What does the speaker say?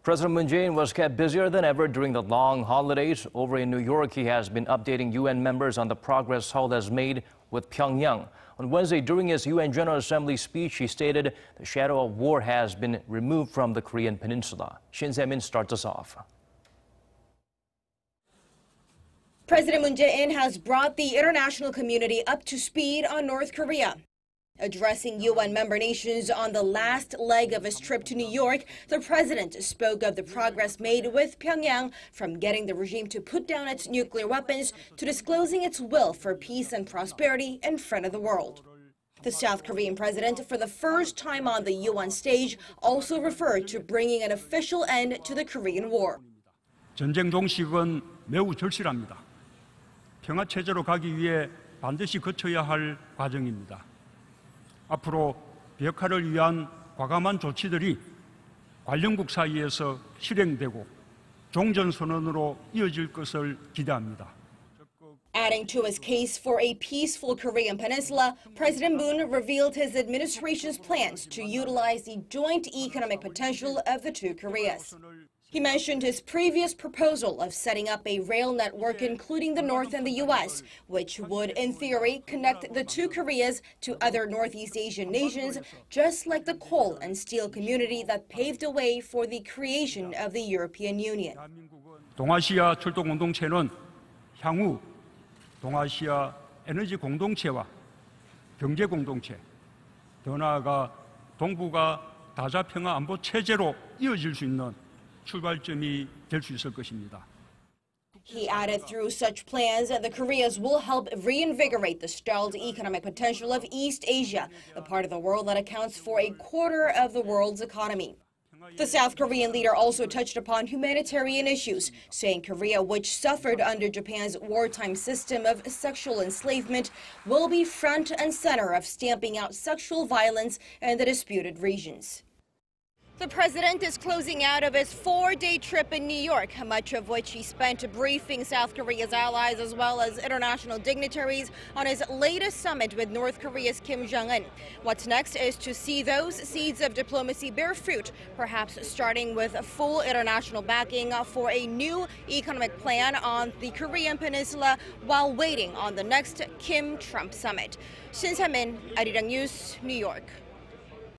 President Moon Jae-in was kept busier than ever during the long holidays. Over in New York, he has been updating UN members on the progress Seoul has made with Pyongyang. On Wednesday, during his UN General Assembly speech, he stated the shadow of war has been removed from the Korean Peninsula. Shin Se-min starts us off. President Moon Jae-in has brought the international community up to speed on North Korea. Addressing UN member nations on the last leg of his trip to New York, the president spoke of the progress made with Pyongyang, from getting the regime to put down its nuclear weapons to disclosing its will for peace and prosperity in front of the world. The South Korean president, for the first time on the UN stage, also referred to bringing an official end to the Korean War. 전쟁 종식은 매우 절실합니다. 평화 체제로 가기 위해 반드시 거쳐야 할 과정입니다. 앞으로 비핵화를 위한 과감한 조치들이 관련국 사이에서 실행되고 종전선언으로 이어질 것을 기대합니다. Adding to his case for a peaceful Korean Peninsula, President Moon revealed his administration's plans to utilize the joint economic potential of the two Koreas. He mentioned his previous proposal of setting up a rail network including the North and the U.S., which would, in theory, connect the two Koreas to other Northeast Asian nations, just like the coal and steel community that paved the way for the creation of the European Union. 동아시아 철도 공동체는 향후 동아시아 에너지 공동체와 경제 공동체, 더 나아가 동북아 다자평화 안보 체제로 이어질 수 있는 출발점이 될 수 있을 것입니다. He added through such plans, the Koreas will help reinvigorate the stalled economic potential of East Asia, the part of the world that accounts for a quarter of the world's economy. The South Korean leader also touched upon humanitarian issues, saying Korea, which suffered under Japan's wartime system of sexual enslavement, will be front and center of stamping out sexual violence in the disputed regions. The president is closing out of his four-day trip in New York, much of which he spent briefing South Korea's allies as well as international dignitaries on his latest summit with North Korea's Kim Jong-un. What's next is to see those seeds of diplomacy bear fruit, perhaps starting with full international backing for a new economic plan on the Korean Peninsula while waiting on the next Kim-Trump summit. Shin Se-min, Arirang News, New York.